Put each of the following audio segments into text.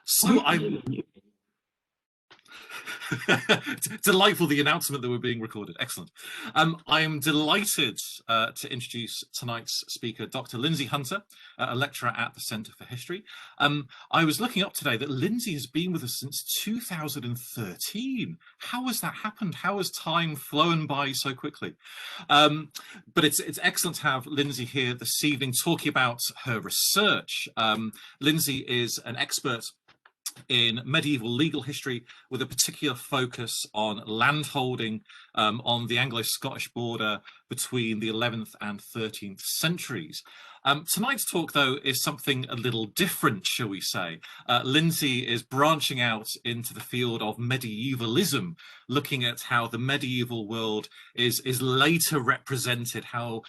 So I'm delightful, the announcement that we're being recorded. Excellent. I am delighted to introduce tonight's speaker, Dr. Lindsay Hunter, a lecturer at the Centre for History. I was looking up today that Lindsay has been with us since 2013. How has that happened? How has time flown by so quickly? But it's excellent to have Lindsay here this evening talking about her research. Lindsay is an expert in medieval legal history with a particular focus on landholding on the Anglo-Scottish border between the 11th and 13th centuries. Tonight's talk, though, is something a little different, shall we say. Lindsay is branching out into the field of medievalism, looking at how the medieval world is later represented, how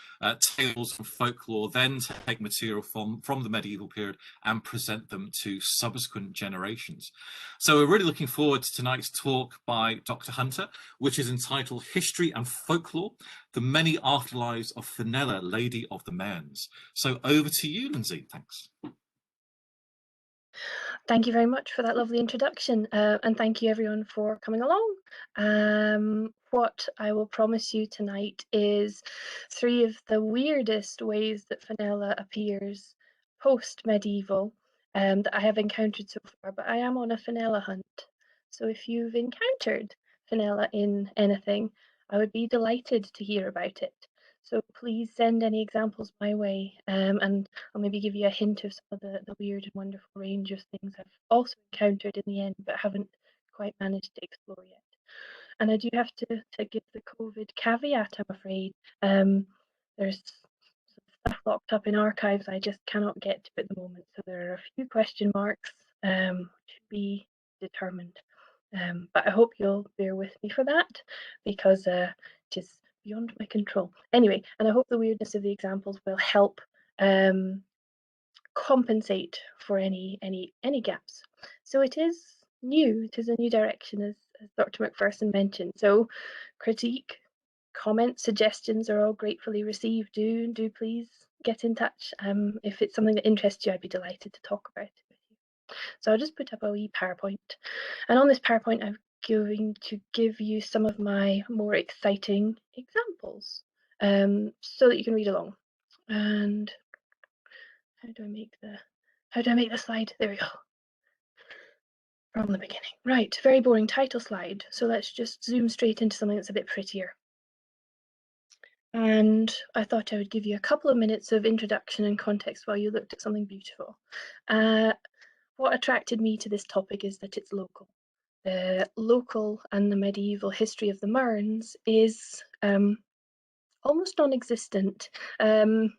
tales and folklore then take material from the medieval period and present them to subsequent generations. So we're really looking forward to tonight's talk by Dr. Hunter, which is entitled History and Folklore, the Many Afterlives of Finella, Lady of the Mearns. So over to you, Lindsay. Thanks. Thank you very much for that lovely introduction, and thank you everyone for coming along. What I will promise you tonight is 3 of the weirdest ways that Finella appears post-medieval that I have encountered so far, but I am on a Finella hunt. So if you've encountered Finella in anything, I would be delighted to hear about it. So please send any examples my way, and I'll maybe give you a hint of some of the weird and wonderful range of things I've also encountered in the end, but haven't quite managed to explore yet. And I do have to give the COVID caveat, I'm afraid. There's stuff locked up in archives I just cannot get to at the moment, so there are a few question marks to be determined. But I hope you'll bear with me for that, because it is beyond my control. Anyway, and I hope the weirdness of the examples will help compensate for any gaps. So it is new. It is a new direction, as Dr. Macpherson mentioned. So critique, comments, suggestions are all gratefully received. Do please get in touch. If it's something that interests you, I'd be delighted to talk about it with you. So I'll just put up a wee PowerPoint, and on this PowerPoint I'm going to give you some of my more exciting examples, so that you can read along. And how do I make the slide? There we go. From the beginning. Right, very boring title slide. So let's just zoom straight into something that's a bit prettier. And I thought I would give you a couple of minutes of introduction and context while you looked at something beautiful. What attracted me to this topic is that it's local. The local and the medieval history of the Mearns is almost non-existent in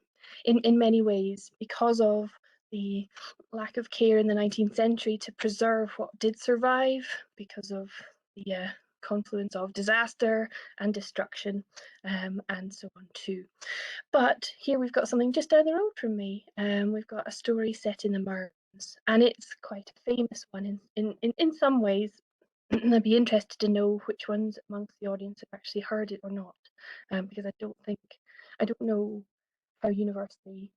many ways, because of the lack of care in the 19th century to preserve what did survive, because of the confluence of disaster and destruction, and so on too. But here we've got something just down the road from me. We've got a story set in the Mearns, and it's quite a famous one in some ways. I'd be interested to know which ones amongst the audience have actually heard it or not, because I don't know how universally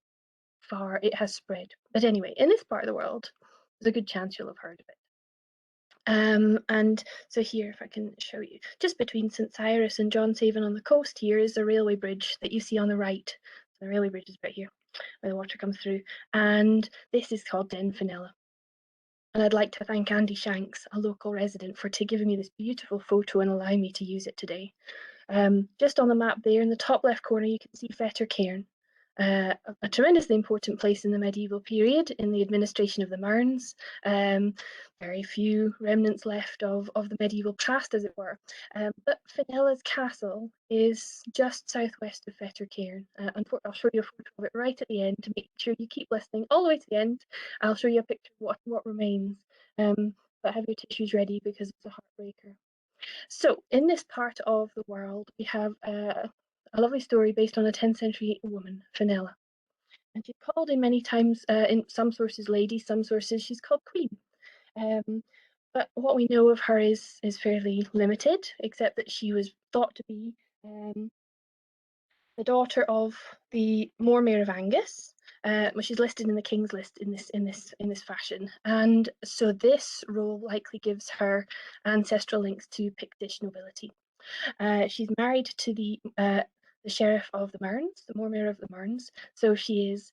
far it has spread. But anyway, in this part of the world, there's a good chance you'll have heard of it. And so here, if I can show you, just between St Cyrus and John Savin on the coast here is the railway bridge that you see on the right. The railway bridge is right here, where the water comes through, and this is called Den Finella. And I'd like to thank Andy Shanks, a local resident, for giving me this beautiful photo and allowing me to use it today. Just on the map there in the top left corner, you can see Fetter Cairn, a tremendously important place in the medieval period in the administration of the Mearns. Very few remnants left of the medieval past, as it were. But Finella's castle is just southwest of Fetter Cairn. I'll show you a photo of it right at the end to make sure you keep listening all the way to the end. I'll show you a picture of what remains. But have your tissues ready, because it's a heartbreaker. So in this part of the world, we have a lovely story based on a 10th century woman, Finella. And she's called in many times, in some sources lady, some sources she's called queen. But what we know of her is fairly limited, except that she was thought to be the daughter of the mormaer of Angus, well, she's listed in the King's List in this fashion, and so this role likely gives her ancestral links to Pictish nobility. She's married to the sheriff of the Mearns, the mormaer of the Mearns, so she is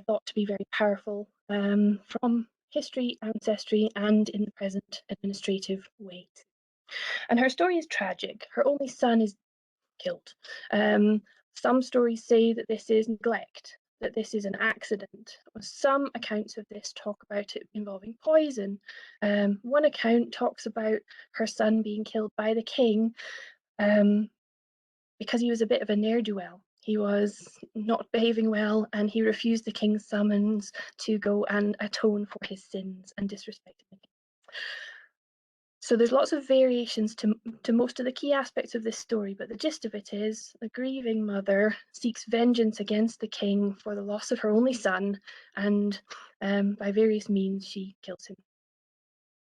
thought to be very powerful from history, ancestry, and in the present administrative way. And her story is tragic. Her only son is killed. Some stories say that this is neglect, that this is an accident. Some accounts of this talk about it involving poison. One account talks about her son being killed by the king because he was a bit of a ne'er-do-well. He was not behaving well, and he refused the king's summons to go and atone for his sins and disrespecting the king. So there's lots of variations to most of the key aspects of this story, but the gist of it is a grieving mother seeks vengeance against the king for the loss of her only son, and by various means she kills him.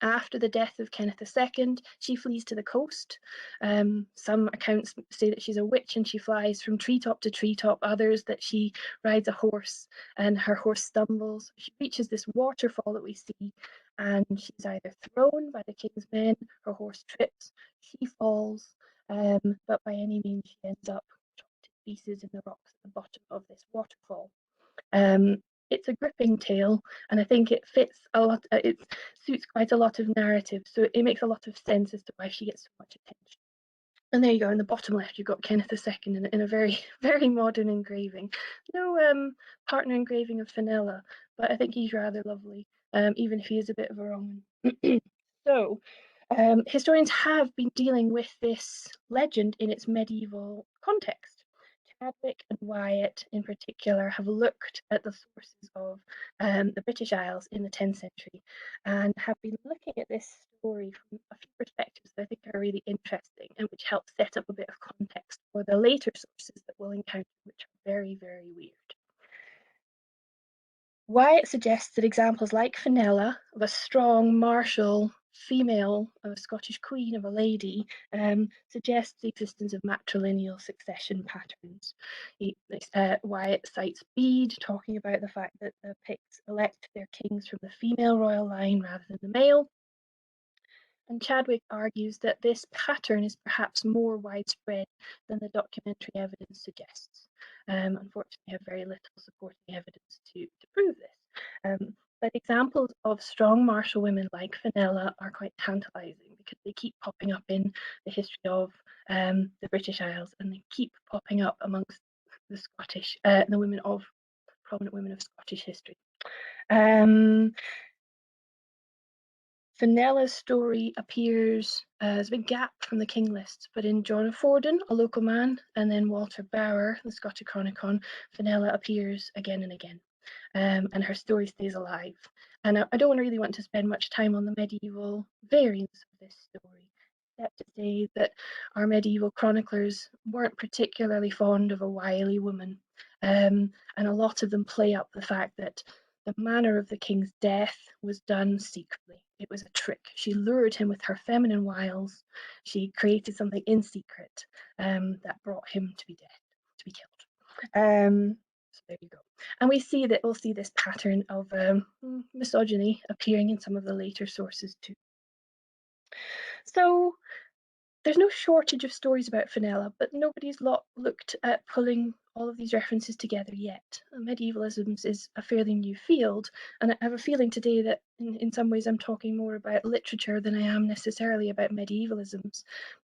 After the death of Kenneth II, she flees to the coast. Some accounts say that she's a witch and she flies from treetop to treetop, others that she rides a horse and her horse stumbles. She reaches this waterfall that we see, and she's either thrown by the king's men, her horse trips, she falls, but by any means she ends up chopped to pieces in the rocks at the bottom of this waterfall. It's a gripping tale, and I think it fits a lot. It suits quite a lot of narrative, so it makes a lot of sense as to why she gets so much attention. And there you go. In the bottom left, you've got Kenneth II in a very, very modern engraving. No partner engraving of Finella, but I think he's rather lovely, even if he is a bit of a wrong one. So, historians have been dealing with this legend in its medieval context. Chadwick and Wyatt, in particular, have looked at the sources of the British Isles in the 10th century and have been looking at this story from a few perspectives that I think are really interesting and which help set up a bit of context for the later sources that we'll encounter, which are very, very weird. Wyatt suggests that examples like Finella, of a strong, martial female, of a Scottish queen, of a lady, suggests the existence of matrilineal succession patterns. Wyatt cites Bede, talking about the fact that the Picts elect their kings from the female royal line rather than the male. And Chadwick argues that this pattern is perhaps more widespread than the documentary evidence suggests. Unfortunately, I have very little supporting evidence to prove this. But examples of strong martial women like Finella are quite tantalising because they keep popping up in the history of the British Isles, and they keep popping up amongst the Scottish, prominent women of Scottish history. Finella's story appears as a big gap from the king lists, but in John of Fordun, a local man, and then Walter Bower, the Scottish Chronicler, Finella appears again and again, and her story stays alive. And I don't really want to spend much time on the medieval variants of this story, except to say that our medieval chroniclers weren't particularly fond of a wily woman, and a lot of them play up the fact that the manner of the king's death was done secretly. It was a trick. She lured him with her feminine wiles. She created something in secret that brought him to be dead, to be killed. So there you go. And we'll see this pattern of misogyny appearing in some of the later sources too. So there's no shortage of stories about Finella, but nobody's looked at pulling all of these references together yet. Medievalism is a fairly new field, and I have a feeling today that in some ways I'm talking more about literature than I am necessarily about medievalisms.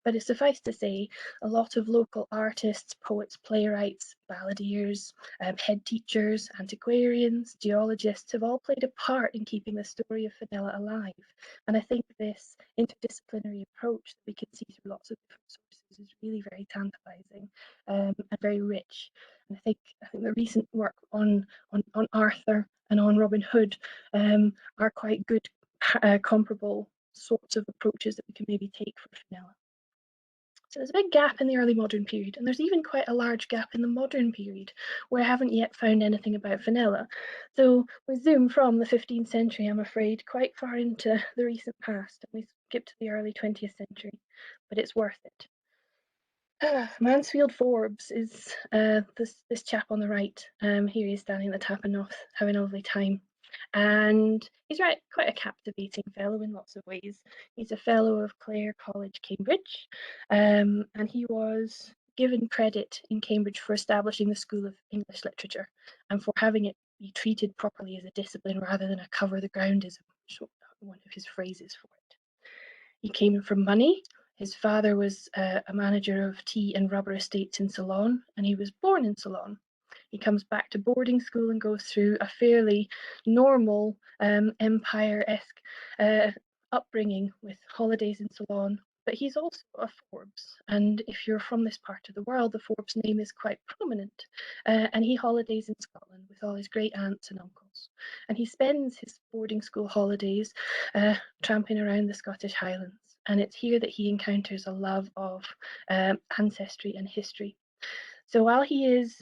But it's suffice to say, a lot of local artists, poets, playwrights, balladeers, head teachers, antiquarians, geologists have all played a part in keeping the story of Finella alive. And I think this interdisciplinary approach that we can see through lots of different sources is really very tantalising and very rich. And I think the recent work on Arthur and on Robin Hood are quite good comparable sorts of approaches that we can maybe take for Finella. So there's a big gap in the early modern period, and there's even quite a large gap in the modern period where I haven't yet found anything about Finella. So we zoom from the 15th century, I'm afraid, quite far into the recent past, and we skip to the early 20th century, but it's worth it. Mansfield Forbes is this chap on the right. Here he is standing at the tap off, having a lovely time. And he's quite a captivating fellow in lots of ways. He's a fellow of Clare College, Cambridge, and he was given credit in Cambridge for establishing the School of English Literature and for having it be treated properly as a discipline rather than a cover the groundism, one of his phrases for it. He came from money. His father was a manager of tea and rubber estates in Ceylon, and he was born in Ceylon. He comes back to boarding school and goes through a fairly normal empire-esque upbringing with holidays in Ceylon. But he's also a Forbes, and if you're from this part of the world, the Forbes name is quite prominent. And he holidays in Scotland with all his great aunts and uncles. And he spends his boarding school holidays tramping around the Scottish Highlands. And it's here that he encounters a love of ancestry and history. So while he is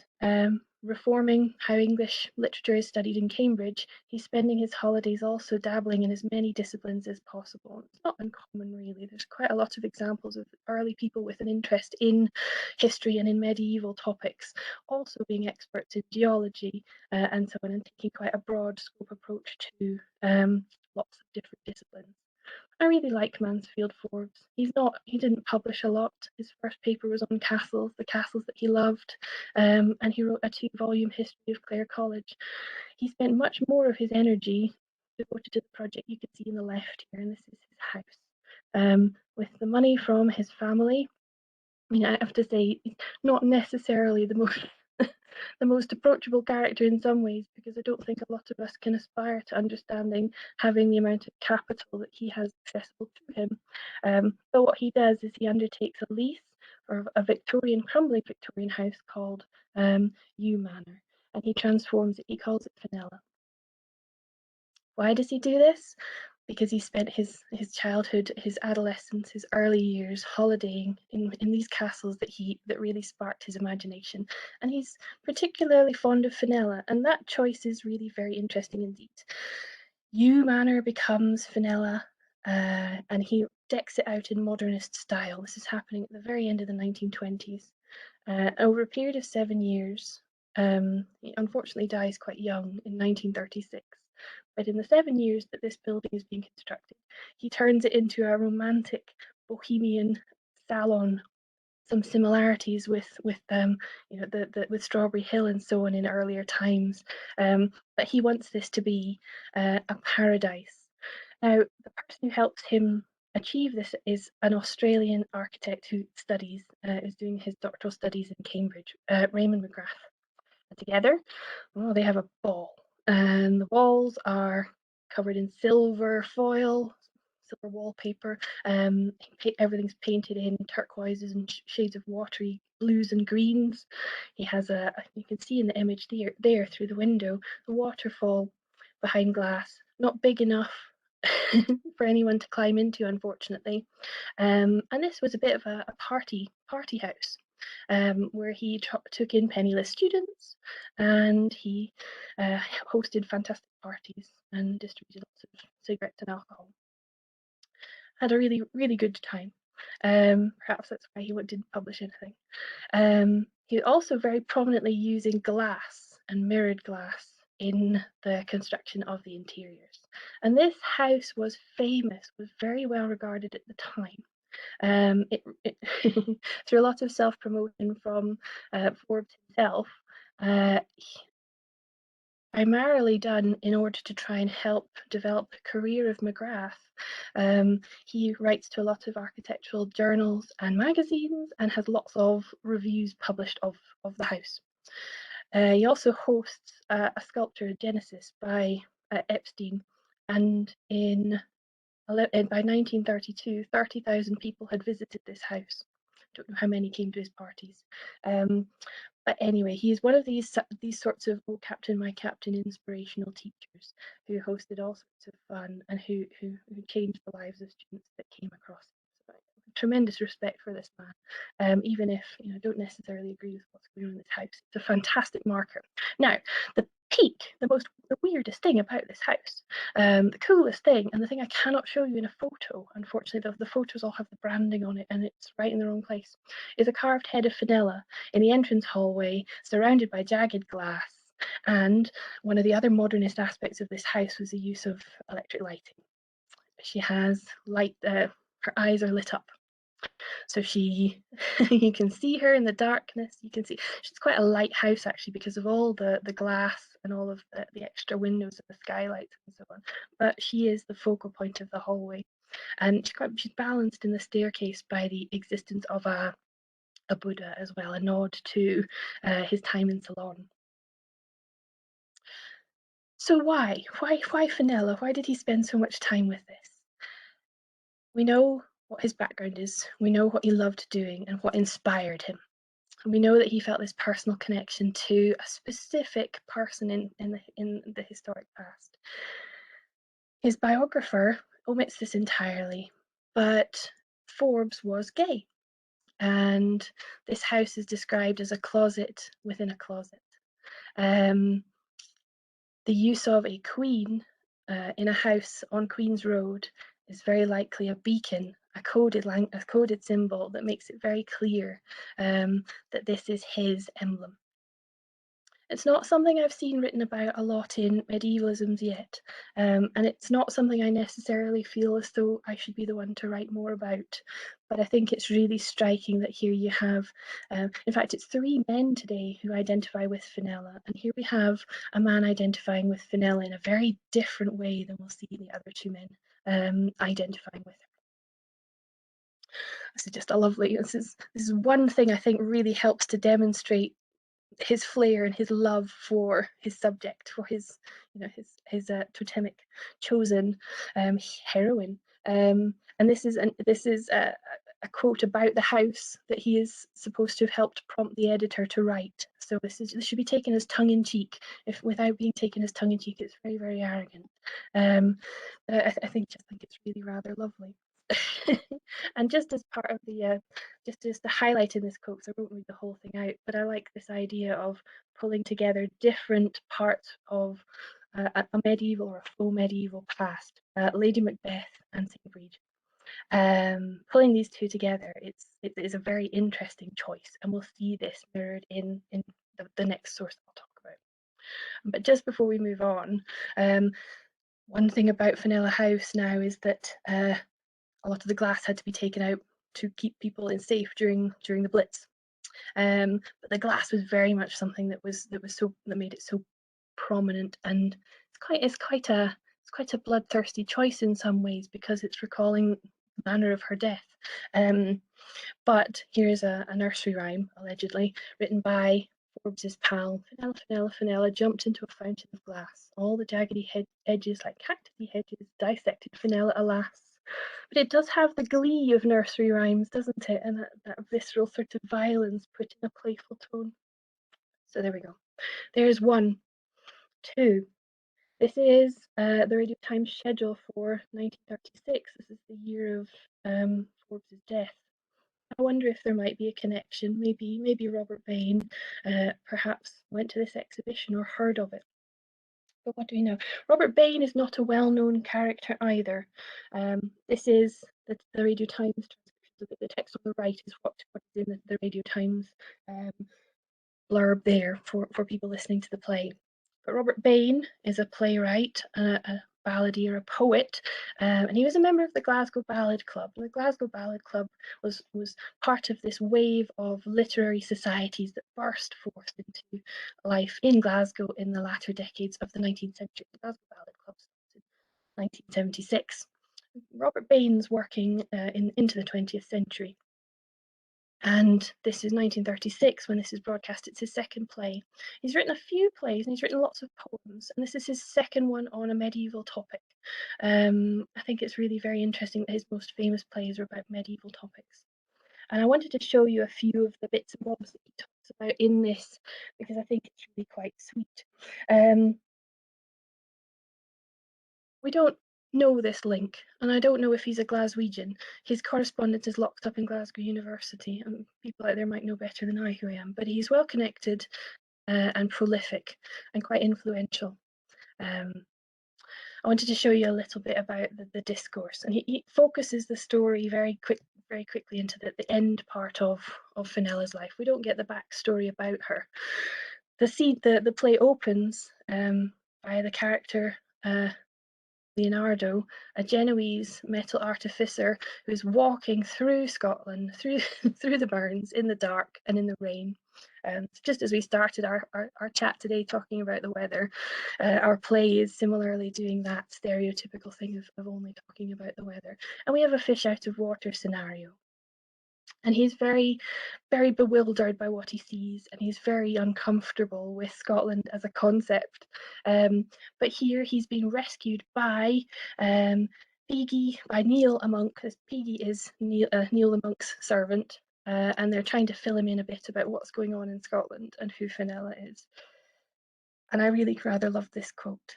reforming how English literature is studied in Cambridge, he's spending his holidays also dabbling in as many disciplines as possible. It's not uncommon, really. There's quite a lot of examples of early people with an interest in history and in medieval topics, also being experts in geology and so on, and taking quite a broad scope approach to lots of different disciplines. I really like Mansfield Forbes. He didn't publish a lot. His first paper was on castles, the castles that he loved, and he wrote a 2-volume history of Clare College. He spent much more of his energy devoted to the project you can see on the left here, and this is his house. With the money from his family, I mean, I have to say, he's not necessarily the most the most approachable character in some ways, because I don't think a lot of us can aspire to understanding having the amount of capital that he has accessible to him. But what he does is he undertakes a lease for a crumbling Victorian house called Yew Manor, and he transforms it. He calls it Finella. Why does he do this? Because he spent his childhood, his adolescence, his early years holidaying in these castles that really sparked his imagination. And he's particularly fond of Finella, and that choice is really very interesting indeed. Yew Manor becomes Finella, and he decks it out in modernist style. This is happening at the very end of the 1920s. Over a period of 7 years, he unfortunately dies quite young in 1936. But in the 7 years that this building is being constructed, he turns it into a romantic bohemian salon. Some similarities with with Strawberry Hill and so on in earlier times, but he wants this to be a paradise. Now, the person who helps him achieve this is an Australian architect who is doing his doctoral studies in Cambridge, Raymond McGrath. Together, they have a ball, and the walls are covered in silver foil, silver wallpaper. Everything's painted in turquoises and shades of watery blues and greens. He has you can see in the image there through the window, the waterfall behind glass, not big enough for anyone to climb into, unfortunately. And this was a bit of a party house. Where he took in penniless students, and he hosted fantastic parties and distributed lots of cigarettes and alcohol. Had a really, really good time. Perhaps that's why he didn't publish anything. He also very prominently using glass and mirrored glass in the construction of the interiors. And this house was famous, was very well regarded at the time. Through a lot of self-promotion from Forbes himself, primarily done in order to try and help develop the career of McGrath. He writes to a lot of architectural journals and magazines and has lots of reviews published of the house. He also hosts a sculpture, Genesis, by Epstein, and by 1932, 30,000 people had visited this house. Don't know how many came to his parties. But anyway, he is one of these sorts of "Oh Captain, My Captain" inspirational teachers who hosted all sorts of fun and who changed the lives of students that came across him. So tremendous respect for this man, even if I don't necessarily agree with what's going on in this house. It's a fantastic marker. Now, the antique, the weirdest thing about this house, the coolest thing, and the thing I cannot show you in a photo, unfortunately, the photos all have the branding on it and it's right in the wrong place, is a carved head of Finella in the entrance hallway, surrounded by jagged glass. And one of the other modernist aspects of this house was the use of electric lighting. She has light, her eyes are lit up. So she, you can see her in the darkness. You can see she's quite a light house actually because of all the glass and all of the extra windows and the skylights and so on. But she is the focal point of the hallway, and she's balanced in the staircase by the existence of a Buddha as well, a nod to his time in Ceylon. So why Finella? Why did he spend so much time with this? We know what his background is. We know what he loved doing and what inspired him. And we know that he felt this personal connection to a specific person in the historic past. His biographer omits this entirely, but Forbes was gay, and this house is described as a closet within a closet. The use of a queen in a house on Queen's Road is very likely a beacon, a coded symbol that makes it very clear that this is his emblem. It's not something I've seen written about a lot in medievalisms yet, and it's not something I necessarily feel as though I should be the one to write more about. But I think it's really striking that here you have, in fact, it's 3 men today who identify with Finella, and here we have a man identifying with Finella in a very different way than we'll see the other 2 men identifying with her. This is just a lovely. This is one thing I think really helps to demonstrate his flair and his love for his subject, for his, his totemic chosen heroine. And this is a quote about the house that he is supposed to have helped prompt the editor to write. So this should be taken as tongue in cheek. If without being taken as tongue in cheek, it's very, very arrogant. I think it's really rather lovely. And just as part of the just to highlight in this quote, because I won't read the whole thing out, but I like this idea of pulling together different parts of a medieval or a faux medieval past, Lady Macbeth and St. Bridget. Pulling these 2 together, it is a very interesting choice, and we'll see this mirrored in the next source I'll talk about. But just before we move on, one thing about Finella House now is that a lot of the glass had to be taken out to keep people in safe during the Blitz. But the glass was very much something that made it so prominent, and it's quite a bloodthirsty choice in some ways because it's recalling the manner of her death. But here's a nursery rhyme, allegedly, written by Forbes's pal. Finella jumped into a fountain of glass. All the jaggedy edges like cactus hedges dissected Finella, alas. But it does have the glee of nursery rhymes, doesn't it? And that visceral sort of violence put in a playful tone. So there we go. There's 1. 2. This is the Radio Times schedule for 1936. This is the year of Forbes's death. I wonder if there might be a connection. Maybe Robert Bain perhaps went to this exhibition or heard of it. But what do we know? Robert Bain is not a well-known character either. This is the Radio Times transcription. The text on the right is what is in the Radio Times blurb there for people listening to the play. But Robert Bain is a playwright, a balladeer, a poet, and he was a member of the Glasgow Ballad Club. And the Glasgow Ballad Club was part of this wave of literary societies that burst forth into life in Glasgow in the latter decades of the 19th century. The Glasgow Ballad Club started in 1976. Robert Bain's working into the 20th century. And this is 1936 when this is broadcast. It's his 2nd play. He's written a few plays and he's written lots of poems, and this is his 2nd one on a medieval topic. I think it's really very interesting that his most famous plays are about medieval topics. And I wanted to show you a few of the bits and bobs that he talks about in this because I think it's really quite sweet. We don't know this link, and I don't know if he's a Glaswegian. His correspondence is locked up in Glasgow University, and people out there might know better than I who I am, but he's well connected and prolific and quite influential. I wanted to show you a little bit about the discourse, and he focuses the story very quickly into the end part of Finella's life. We don't get the backstory about her. The play opens by the character Leonardo, a Genoese metal artificer who's walking through Scotland, through through the Mearns in the dark and in the rain. Just as we started our chat today talking about the weather, our play is similarly doing that stereotypical thing of only talking about the weather. And we have a fish out of water scenario. And he's very, very bewildered by what he sees, and he's very uncomfortable with Scotland as a concept. But here he's been rescued by Peggy, by Neil, a monk, because Peggy is Neil the monk's servant, and they're trying to fill him in a bit about what's going on in Scotland and who Finella is. And I really rather love this quote,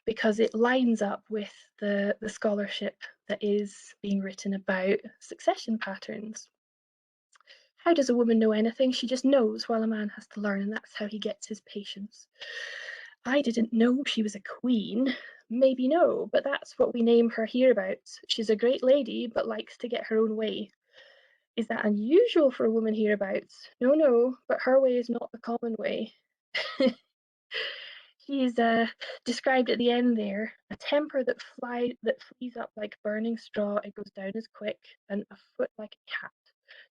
because it lines up with the scholarship that is being written about succession patterns. How does a woman know anything? She just knows, while a man has to learn, and that's how he gets his patience. I didn't know she was a queen. Maybe no, but that's what we name her hereabouts. She's a great lady, but likes to get her own way. Is that unusual for a woman hereabouts? No, but her way is not the common way. She's described at the end there, a temper that flees up like burning straw, it goes down as quick, and a foot like a cat.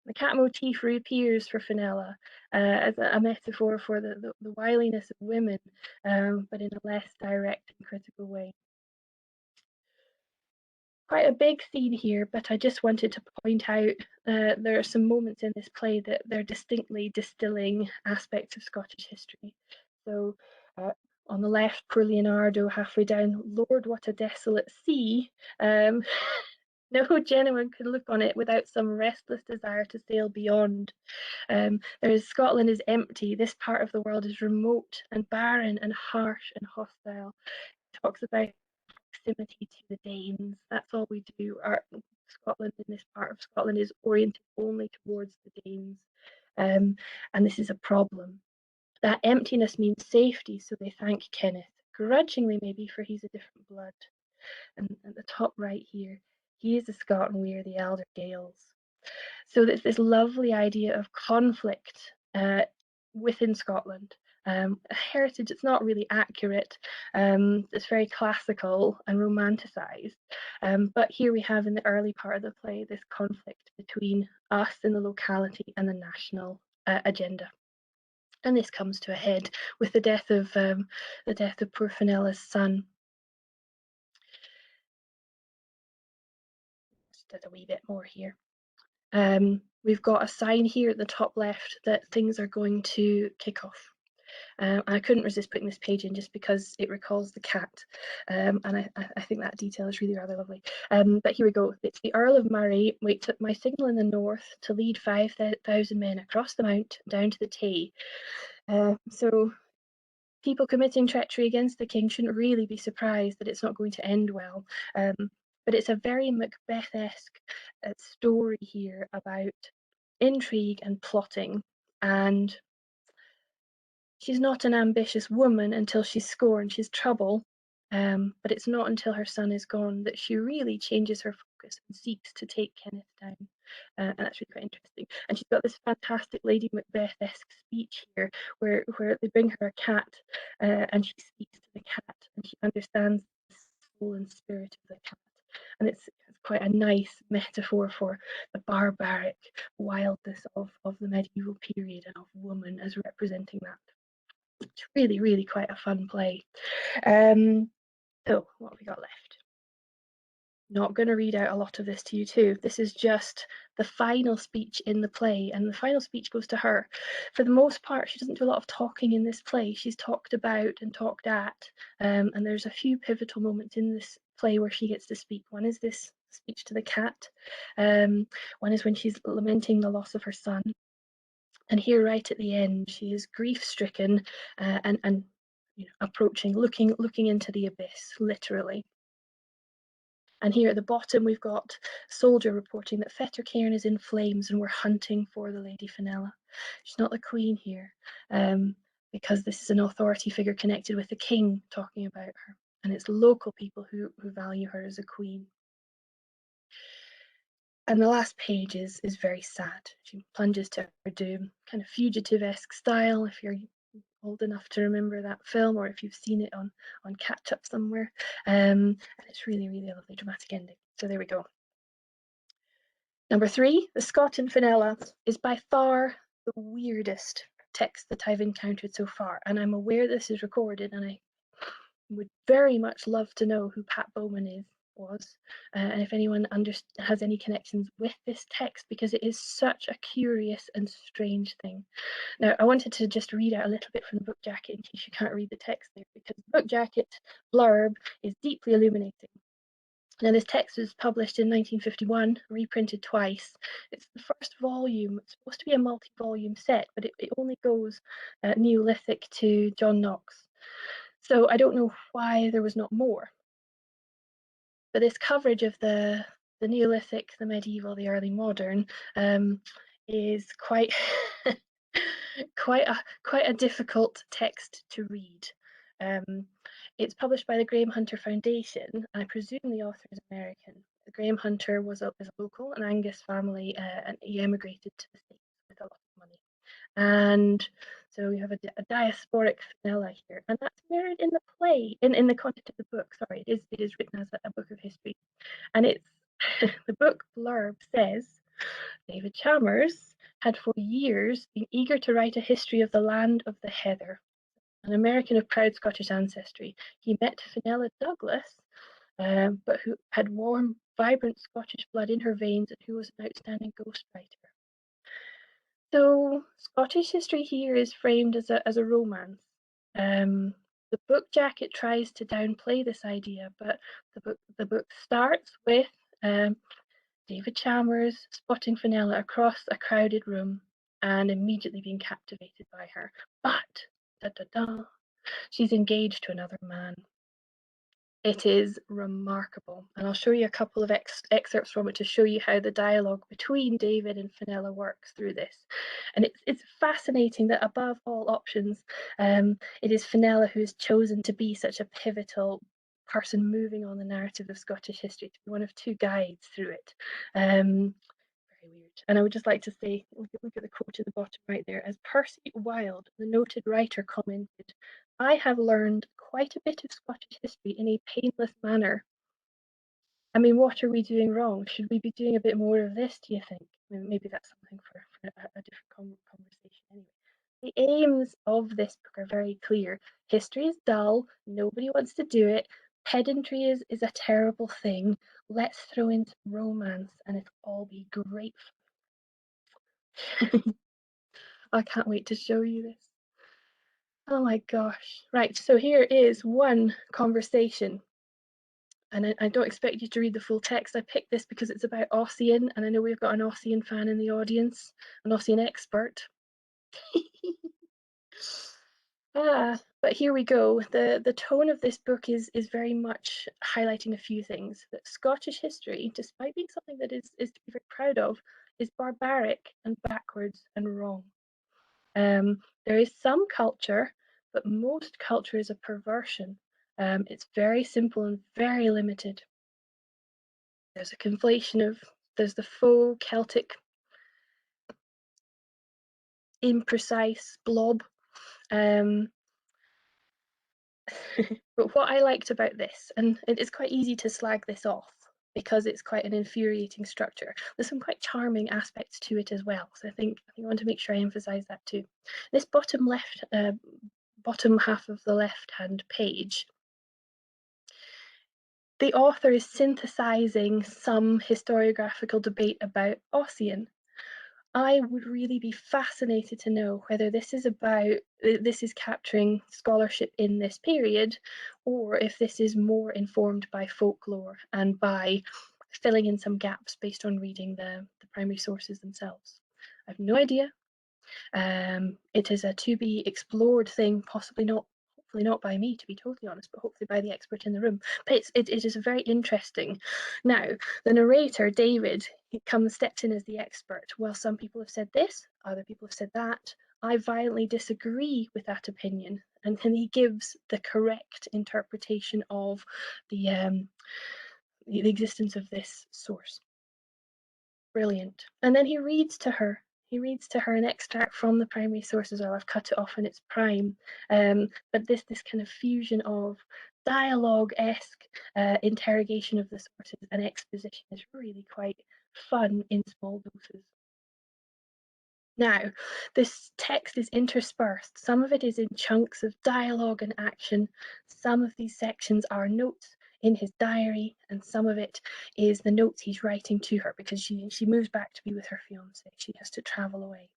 The cat motif reappears for Finella as a metaphor for the wiliness of women, but in a less direct and critical way. Quite a big scene here, but I just wanted to point out there are some moments in this play that they're distinctly distilling aspects of Scottish history. So on the left, poor Leonardo, halfway down, Lord, what a desolate sea. No gentleman can look on it without some restless desire to sail beyond. Scotland is empty. This part of the world is remote and barren and harsh and hostile. It talks about proximity to the Danes. That's all we do. Scotland, in this part of Scotland, is oriented only towards the Danes. And this is a problem. That emptiness means safety, so they thank Kenneth, grudgingly maybe, for he's a different blood. And at the top right here, he is a Scot and we are the elder Gaels. So there's this lovely idea of conflict within Scotland. A heritage that's not really accurate, it's very classical and romanticised. But here we have in the early part of the play this conflict between us in the locality and the national agenda. And this comes to a head with the death of poor Finella's son. Just did a wee bit more here. We've got a sign here at the top left that things are going to kick off. I couldn't resist putting this page in just because it recalls the cat, and I think that detail is really rather lovely. But here we go. It's the Earl of Murray waits at my signal in the north to lead 5,000 men across the mount down to the Tay. So people committing treachery against the king shouldn't really be surprised that it's not going to end well. But it's a very Macbeth-esque story here about intrigue and plotting, and she's not an ambitious woman until she's scorned, she's trouble, but it's not until her son is gone that she really changes her focus and seeks to take Kenneth down. And that's really quite interesting. And she's got this fantastic Lady Macbeth-esque speech here where they bring her a cat and she speaks to the cat and she understands the soul and spirit of the cat. And it's quite a nice metaphor for the barbaric wildness of the medieval period and of woman as representing that. It's really, really quite a fun play. So what have we got left? Not going to read out a lot of this to you too. This is just the final speech in the play, and the final speech goes to her. For the most part, she doesn't do a lot of talking in this play. She's talked about and talked at, and there's a few pivotal moments in this play where she gets to speak. One is this speech to the cat. One is when she's lamenting the loss of her son. And here, right at the end, she is grief-stricken and approaching, looking into the abyss, literally. And here at the bottom, we've got a soldier reporting that Fettercairn is in flames and we're hunting for the Lady Finella. She's not the queen here, because this is an authority figure connected with the king talking about her, and it's local people who value her as a queen. And the last page is very sad. She plunges to her doom, kind of fugitive-esque style, if you're old enough to remember that film, or if you've seen it on catch up somewhere. And it's really, really a lovely dramatic ending. So there we go. Number 3, the Scott and Vanella is by far the weirdest text that I've encountered so far, and I'm aware this is recorded, and I would very much love to know who Pat Bowman was, and if anyone has any connections with this text, because it is such a curious and strange thing. Now, I wanted to just read out a little bit from the book jacket in case you can't read the text there, because the book jacket blurb is deeply illuminating. Now, this text was published in 1951, reprinted twice. It's the first volume. It's supposed to be a multi-volume set, but it only goes Neolithic to John Knox. So I don't know why there was not more. But this coverage of the Neolithic, the medieval, the early modern is quite quite a difficult text to read. It's published by the Graham Hunter Foundation, and I presume the author is American. Graham Hunter was a local, an Angus family, and he emigrated to the States with a lot of money. And so we have a diasporic Finella here, and that's mirrored in the play, in the content of the book. Sorry, it is written as a book of history, and it's the book blurb says, David Chalmers had for years been eager to write a history of the land of the heather. An American of proud Scottish ancestry, he met Finella Douglas, but who had warm, vibrant Scottish blood in her veins, and who was an outstanding ghostwriter. So Scottish history here is framed as a romance. The book jacket tries to downplay this idea, but the book starts with David Chalmers spotting Finella across a crowded room and immediately being captivated by her. But she's engaged to another man. It is remarkable, and I'll show you a couple of excerpts from it to show you how the dialogue between David and Finella works through this. And it's fascinating that above all options, it is Finella who is chosen to be such a pivotal person moving on the narrative of Scottish history, to be one of two guides through it. Very weird. And I would just like to say, look at the quote at the bottom right there. As Percy Wilde, the noted writer, commented, I have learned quite a bit of Scottish history in a painless manner. I mean, what are we doing wrong? Should we be doing a bit more of this, do you think? Maybe that's something for a different conversation anyway. The aims of this book are very clear. History is dull. Nobody wants to do it. Pedantry is a terrible thing. Let's throw in some romance and it'll all be great. I can't wait to show you this. Oh my gosh. Right, so here is one conversation. And I don't expect you to read the full text. I picked this because it's about Ossian, and I know we've got an Ossian fan in the audience, an Ossian expert. But here we go. The tone of this book is very much highlighting a few things. That Scottish history, despite being something that is to be very proud of, is barbaric and backwards and wrong. There is some culture, but most culture is a perversion. It's very simple and very limited. There's a conflation of, there's the faux Celtic imprecise blob. But what I liked about this, and it's quite easy to slag this off because it's quite an infuriating structure, there's some quite charming aspects to it as well. So I think I want to make sure I emphasize that too. This bottom half of the left-hand page, the author is synthesizing some historiographical debate about Ossian. I would really be fascinated to know whether this is capturing scholarship in this period, or if this is more informed by folklore and by filling in some gaps based on reading the primary sources themselves. I have no idea. It is a to be explored thing, hopefully not by me, to be totally honest, but hopefully by the expert in the room. But it is very interesting. Now, the narrator, David, steps in as the expert. Well, some people have said this, other people have said that. I violently disagree with that opinion. And then he gives the correct interpretation of the existence of this source. Brilliant. And then he reads to her. He reads to her an extract from the primary sources. Well, I've cut it off in its prime, but this kind of fusion of dialogue-esque interrogation of the sources and exposition is really quite fun in small doses. Now, this text is interspersed. Some of it is in chunks of dialogue and action. Some of these sections are notes in his diary, and some of it is the notes he's writing to her because she moves back to be with her fiance. She has to travel away.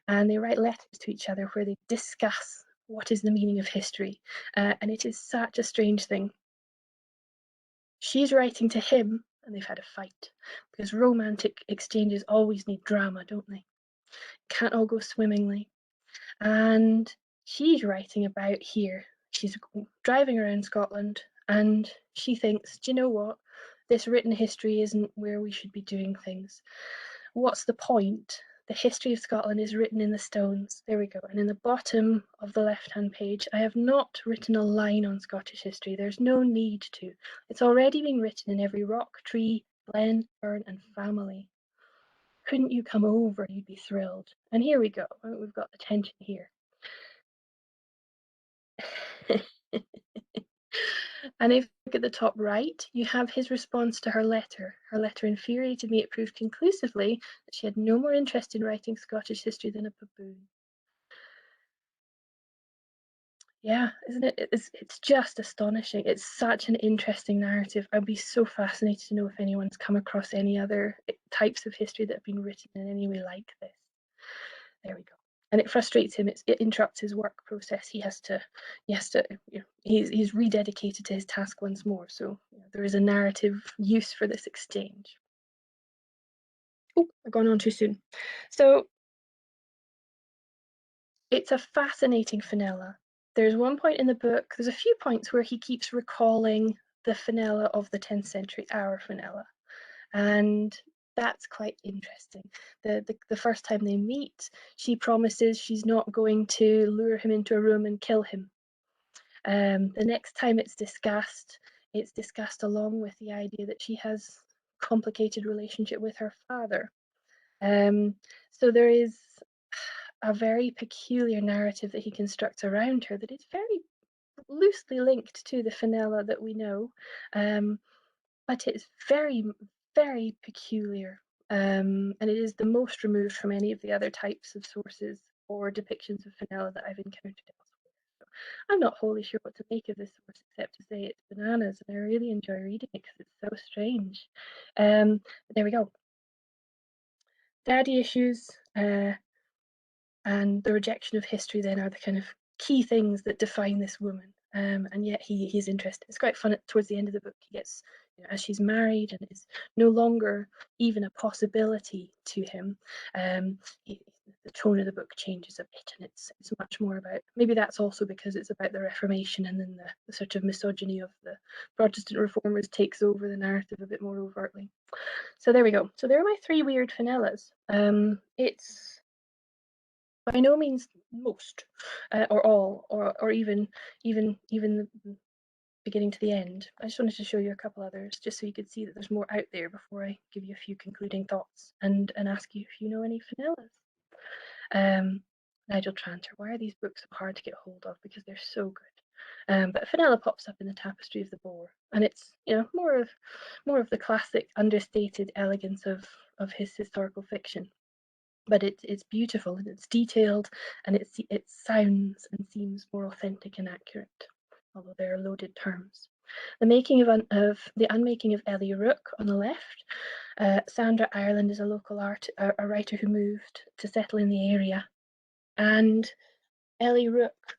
And they write letters to each other where they discuss what is the meaning of history. And it is such a strange thing. She's writing to him, and they've had a fight because romantic exchanges always need drama, don't they? Can't all go swimmingly. And she's writing about here. She's driving around Scotland and she thinks, do you know what? This written history isn't where we should be doing things. What's the point? The history of Scotland is written in the stones. There we go. And in the bottom of the left-hand page, I have not written a line on Scottish history. There's no need to. It's already been written in every rock, tree, glen, burn, and family. Couldn't you come over? You'd be thrilled. And here we go. We've got the tension here. And if you look at the top right, you have his response to her letter. Her letter infuriated me. It proved conclusively that she had no more interest in writing Scottish history than a baboon. Yeah, isn't it? It's just astonishing. It's such an interesting narrative. I'd be so fascinated to know if anyone's come across any other types of history that have been written in any way like this. There we go. And it frustrates him. It interrupts his work process. He has to, he's rededicated to his task once more. So there is a narrative use for this exchange. Oh, I've gone on too soon. So it's a fascinating Finella. There's one point in the book, there's a few points where he keeps recalling the Finella of the 10th century, our Finella. And that's quite interesting. The first time they meet, she promises she's not going to lure him into a room and kill him. The next time it's discussed along with the idea that she has complicated relationship with her father. So there is a very peculiar narrative that he constructs around her that is very loosely linked to the Finella that we know, but it's very, very peculiar, and it is the most removed from any of the other types of sources or depictions of Finella that I've encountered elsewhere. So I'm not wholly sure what to make of this source except to say it's bananas, and I really enjoy reading it because it's so strange. There we go. Daddy issues, and the rejection of history then are the kind of key things that define this woman. And yet he's interested. It's quite fun towards the end of the book. He gets, as she's married and is no longer even a possibility to him, the tone of the book changes a bit, and it's much more about, maybe that's also because it's about the Reformation, and then the sort of misogyny of the Protestant reformers takes over the narrative a bit more overtly. So there we go. So there are my 3 weird Finellas. It's by no means most, or all, or even the beginning to the end. I just wanted to show you a couple others, just so you could see that there's more out there before I give you a few concluding thoughts and ask you if you know any Finellas. Nigel Tranter. Why are these books so hard to get hold of? Because they're so good. But Finella pops up in the Tapestry of the Boar, and it's more of the classic understated elegance of his historical fiction. But it's beautiful and it's detailed, and it sounds and seems more authentic and accurate, although they are loaded terms. The making of the unmaking of Ellie Rook on the left. Sandra Ireland is a local a writer who moved to settle in the area, and Ellie Rook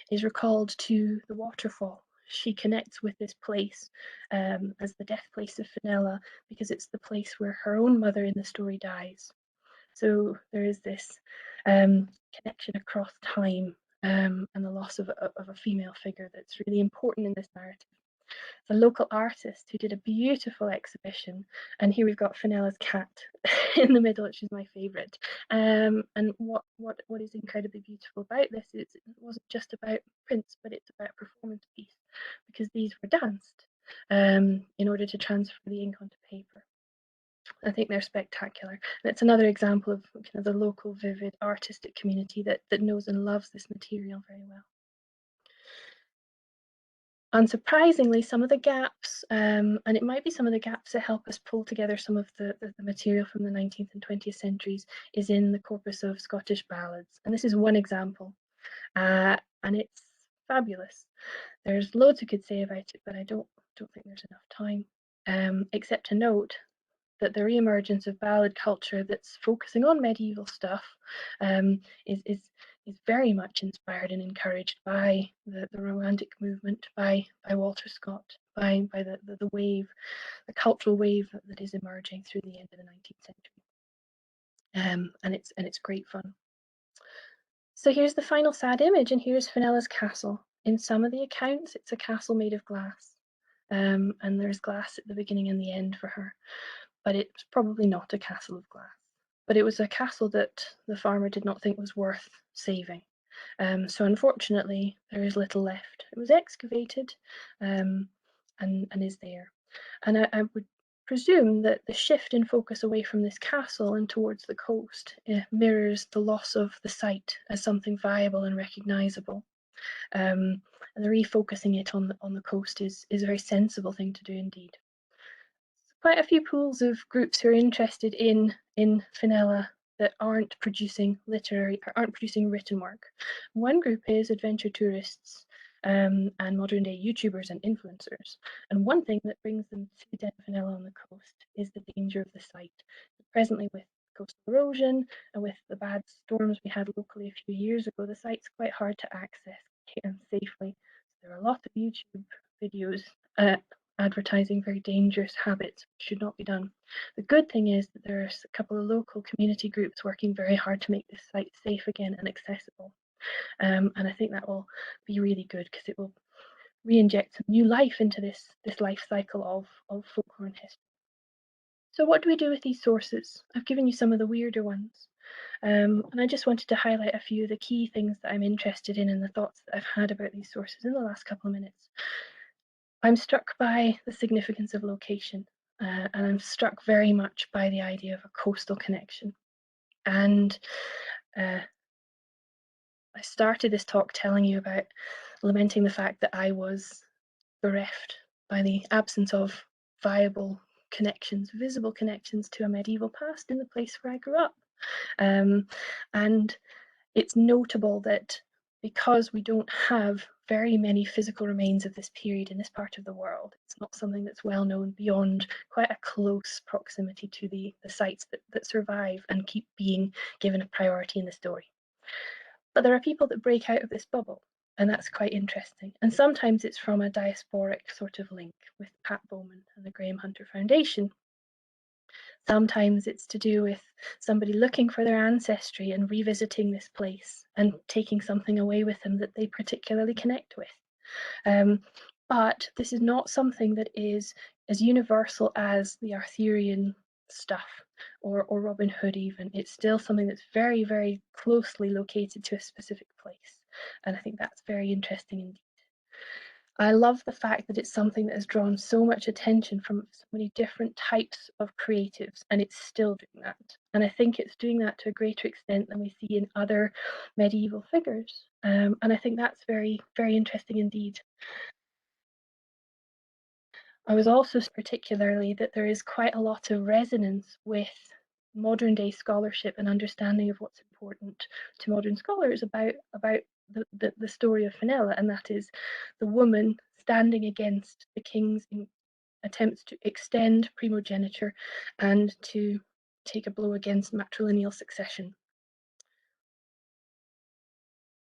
is recalled to the waterfall. She connects with this place as the death place of Finella because it's the place where her own mother in the story dies. So there is this connection across time and the loss of a female figure that's really important in this narrative. a local artist who did a beautiful exhibition, and here we've got Finella's cat in the middle, which is my favourite. And what is incredibly beautiful about this is it wasn't just about prints, but it's about a performance piece, because these were danced in order to transfer the ink onto paper. I think they're spectacular, and it's another example of kind of the local, vivid, artistic community that knows and loves this material very well. Unsurprisingly, some of the gaps, and it might be some of the gaps that help us pull together some of the material from the 19th and 20th centuries, is in the corpus of Scottish ballads. And this is one example, and it's fabulous. There's loads we could say about it, but I don't think there's enough time, except to note that the re-emergence of ballad culture that's focusing on medieval stuff is very much inspired and encouraged by the Romantic movement, by Walter Scott, by the wave, the cultural wave that is emerging through the end of the 19th century. And it's great fun. So here's the final sad image, and here's Finella's castle. In some of the accounts, it's a castle made of glass, and there's glass at the beginning and the end for her. But it's probably not a castle of glass. But it was a castle that the farmer did not think was worth saving. So unfortunately, there is little left. It was excavated and is there. And I would presume that the shift in focus away from this castle and towards the coast mirrors the loss of the site as something viable and recognisable. And the refocusing it on the coast is a very sensible thing to do indeed. Quite a few pools of groups who are interested in Finella that aren't producing written work. One group is adventure tourists and modern day YouTubers and influencers. And one thing that brings them to Den Finella on the coast is the danger of the site. Presently, with coastal erosion and with the bad storms we had locally a few years ago, the site's quite hard to access safely. So there are a lot of YouTube videos advertising very dangerous habits, which should not be done. The good thing is that there's a couple of local community groups working very hard to make this site safe again and accessible. And I think that will be really good, because it will re-inject some new life into this life cycle of folklore and history. So what do we do with these sources? I've given you some of the weirder ones. And I just wanted to highlight a few of the key things that I'm interested in and the thoughts that I've had about these sources in the last couple of minutes. I'm struck by the significance of location, and I'm struck very much by the idea of a coastal connection. And I started this talk telling you about lamenting the fact that I was bereft by the absence of viable connections, visible connections to a medieval past in the place where I grew up. And it's notable that because we don't have very many physical remains of this period in this part of the world, it's not something that's well known beyond quite a close proximity to the sites that survive and keep being given a priority in the story. But there are people that break out of this bubble, and that's quite interesting. And sometimes it's from a diasporic sort of link with Pat Bowman and the Graham Hunter Foundation. Sometimes it's to do with somebody looking for their ancestry and revisiting this place and taking something away with them that they particularly connect with. But this is not something that is as universal as the Arthurian stuff or Robin Hood even. It's still something that's very, very closely located to a specific place. And I think that's very interesting indeed. I love the fact that it's something that has drawn so much attention from so many different types of creatives, and it's still doing that. And I think it's doing that to a greater extent than we see in other medieval figures. And I think that's very, very interesting indeed. I was also particularly that there is quite a lot of resonance with modern day scholarship and understanding of what's important to modern scholars about the story of Finella, and that is the woman standing against the king's attempts to extend primogeniture and to take a blow against matrilineal succession.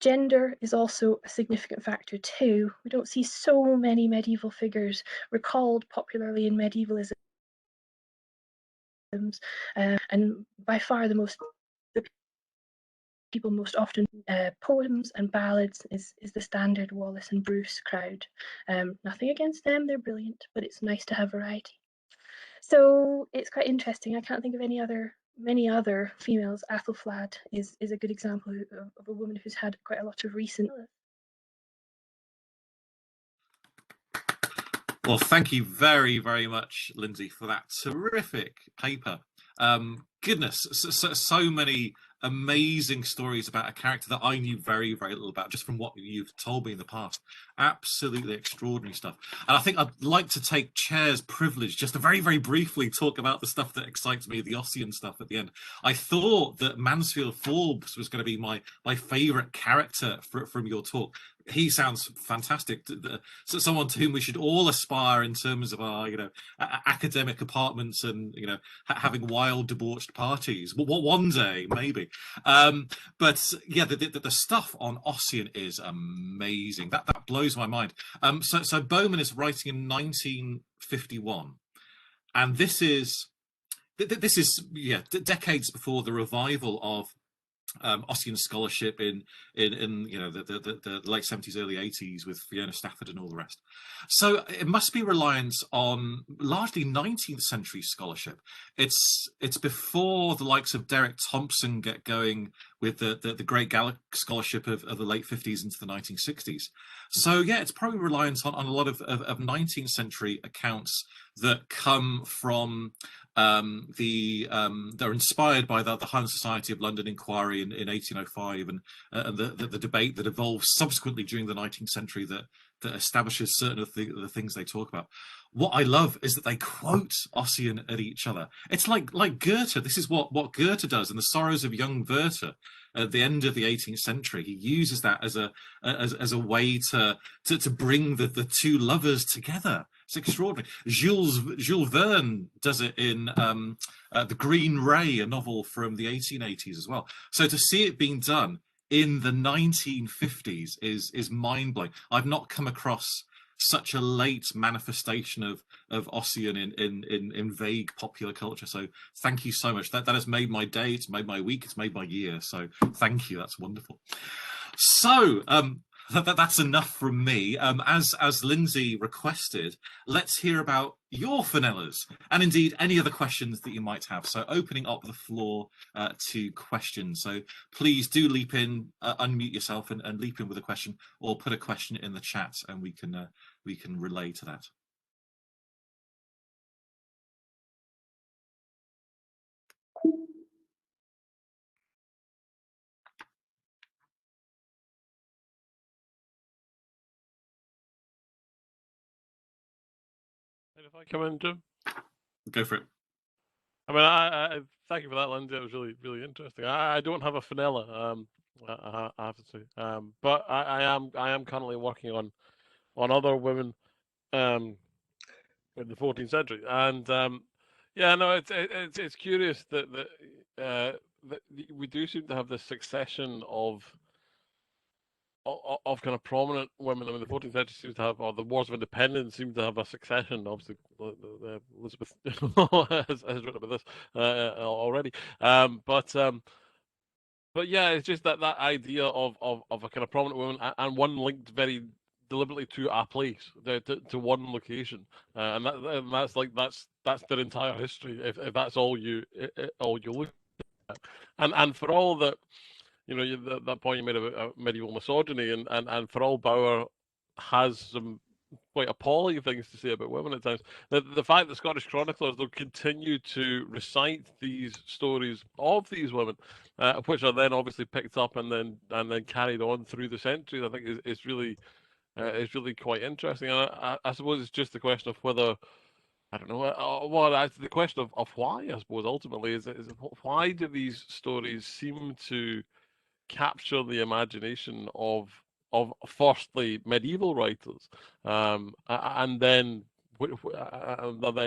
Gender is also a significant factor too. We don't see so many medieval figures recalled popularly in medievalism, and by far the people most often poems and ballads is the standard Wallace and Bruce crowd. Nothing against them, they're brilliant, but it's nice to have variety. So it's quite interesting. I can't think of many other females. Athelflaed is a good example of a woman who's had quite a lot of recent. Well, thank you very, very much, Lindsay, for that terrific paper. Goodness, so many amazing stories about a character that I knew very, very little about, just from what you've told me in the past. Absolutely extraordinary stuff. And I think I'd like to take chair's privilege just to very, very briefly talk about the stuff that excites me, the Ossian stuff at the end. I thought that Mansfield Forbes was going to be my favourite character from your talk. He sounds fantastic. So someone to whom we should all aspire in terms of our, academic apartments and, having wild debauched parties. Well, one day, maybe. But yeah, the stuff on Ossian is amazing. That blows my mind. So Bowman is writing in 1951, and this is decades before the revival of Ossian scholarship in the late 70s, early 80s with Fiona Stafford and all the rest. So it must be reliant on largely 19th century scholarship. It's before the likes of Derek Thompson get going with the great Gallic scholarship of the late 50s into the 1960s. So yeah, it's probably reliant on a lot of 19th century accounts that come from they're inspired by the Highland Society of London inquiry in 1805 and the debate that evolves subsequently during the 19th century that establishes certain of the things they talk about. What I love is that they quote Ossian at each other. It's like Goethe. This is what Goethe does in The Sorrows of Young Werther at the end of the 18th century. He uses that as a way to bring the two lovers together. It's extraordinary. Jules Verne does it in The Green Ray, a novel from the 1880s as well. So to see it being done in the 1950s is mind-blowing. I've not come across such a late manifestation of Ossian in vague popular culture. So thank you so much. That has made my day, it's made my week, it's made my year. So thank you. That's wonderful. So that's enough from me. As Lindsay requested, let's hear about your Finellas and indeed any other questions that you might have. So opening up the floor to questions. So please do leap in, unmute yourself and leap in with a question, or put a question in the chat and we can relay to that. And if I come in, Jim? Go for it. I mean, I thank you for that, Lindsay. It was really, really interesting. I don't have a Finella, I have to say, but I am currently working on other women in the 14th century, and yeah, no, it's curious that we do seem to have this succession of kind of prominent women. I mean, the 14th century seems to have, or the Wars of Independence seem to have a succession. Obviously, Elizabeth has written about this already. But yeah, it's just that idea of a kind of prominent woman and one linked very deliberately to a place, to one location, and that's their entire history. If that's all you look at, and for all that. That point you made about medieval misogyny, and for all Bauer has some quite appalling things to say about women at times. The fact that Scottish chroniclers will continue to recite these stories of these women, which are then obviously picked up and then carried on through the centuries, I think is really quite interesting. And I suppose it's just the question of whether. I don't know. Well, the question of why, I suppose, ultimately is why do these stories seem to capture the imagination of firstly medieval writers, and then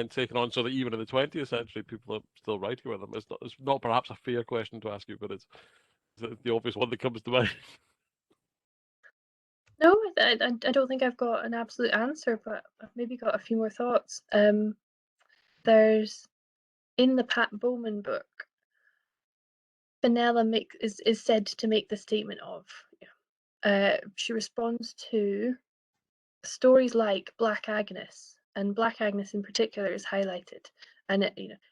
taken on, so that even in the 20th century people are still writing with them. It's not perhaps a fair question to ask you, but it's the obvious one that comes to mind. No, I don't think I've got an absolute answer, but I've maybe got a few more thoughts. There's in the Pat Bowman book, Finella is said to make the statement of. She responds to stories like Black Agnes, and Black Agnes in particular is highlighted. And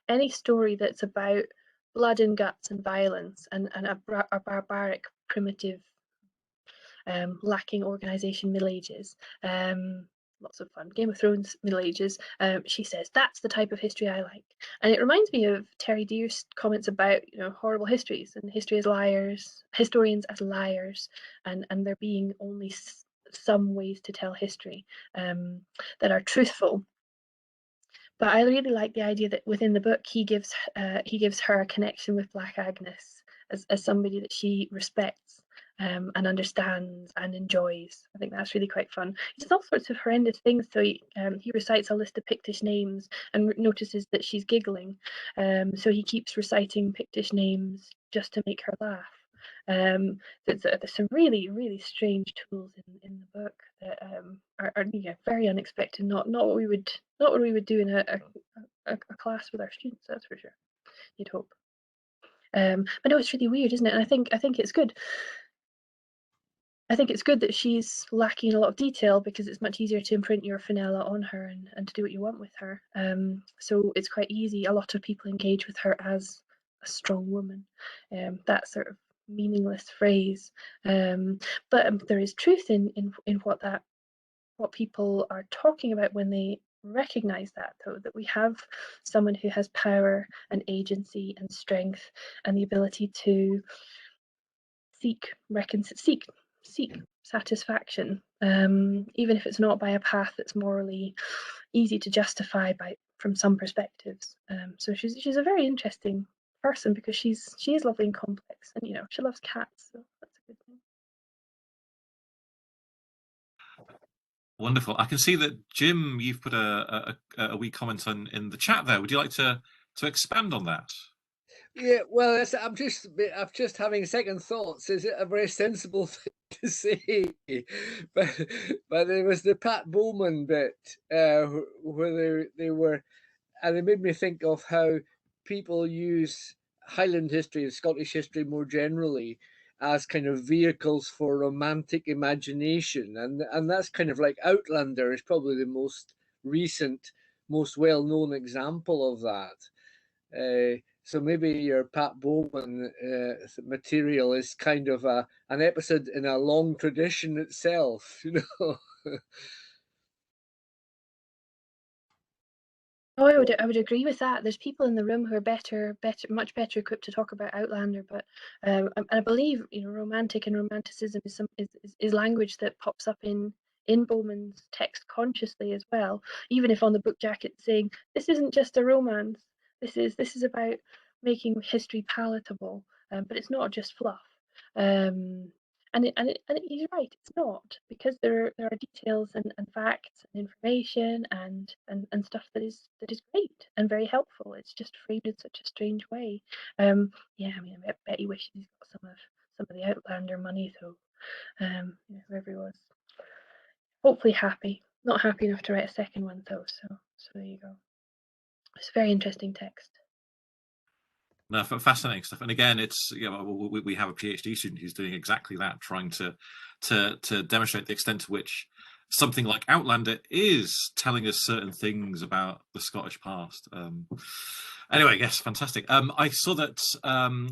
any story that's about blood and guts and violence and a barbaric, primitive, lacking organisation Middle Ages. Lots of fun. Game of Thrones, Middle Ages. She says that's the type of history I like, and it reminds me of Terry Deer's comments about horrible histories and history as liars, historians as liars, and there being only some ways to tell history that are truthful. But I really like the idea that within the book he gives her a connection with Black Agnes as somebody that she respects and understands and enjoys. I think that's really quite fun. He does all sorts of horrendous things. So he recites a list of Pictish names and notices that she's giggling. So he keeps reciting Pictish names just to make her laugh. There's some really, really strange tools in the book that are very unexpected. Not what we would do in a class with our students. That's for sure. You'd hope. But no, it's really weird, isn't it? And I think it's good. I think it's good that she's lacking a lot of detail because it's much easier to imprint your Finella on her and to do what you want with her. So it's quite easy. A lot of people engage with her as a strong woman. That sort of meaningless phrase. But there is truth in what people are talking about when they recognize that, though, that we have someone who has power and agency and strength and the ability to seek satisfaction, even if it's not by a path that's morally easy to justify from some perspectives. So she's a very interesting person because she is lovely and complex, and she loves cats, so that's a good thing. Wonderful. I can see that Jim, you've put a wee comment in the chat there. Would you like to expand on that? Yeah, well, I'm just having second thoughts. Is it a very sensible thing to say? But there was the Pat Bowman bit where they were, and it made me think of how people use Highland history and Scottish history more generally as kind of vehicles for romantic imagination, and that's kind of like Outlander is probably the most recent, most well-known example of that. So maybe your Pat Bowman material is kind of an episode in a long tradition itself, Oh, I would agree with that. There's people in the room who are much better equipped to talk about Outlander, but I believe romantic and romanticism is language that pops up in Bowman's text consciously as well. Even if on the book jacket saying this isn't just a romance, this is about making history palatable, but it's not just fluff. And he's right, it's not, because there are details and facts and information and stuff that is great and very helpful. It's just framed in such a strange way. Yeah, I mean, I bet he wishes he's got some of the Outlander money, though. Whoever he was, hopefully happy. Not happy enough to write a second one, though. So there you go. It's a very interesting text. No, fascinating stuff. And again, it's we have a PhD student who's doing exactly that, trying to demonstrate the extent to which something like Outlander is telling us certain things about the Scottish past. Anyway, yes, fantastic. I saw that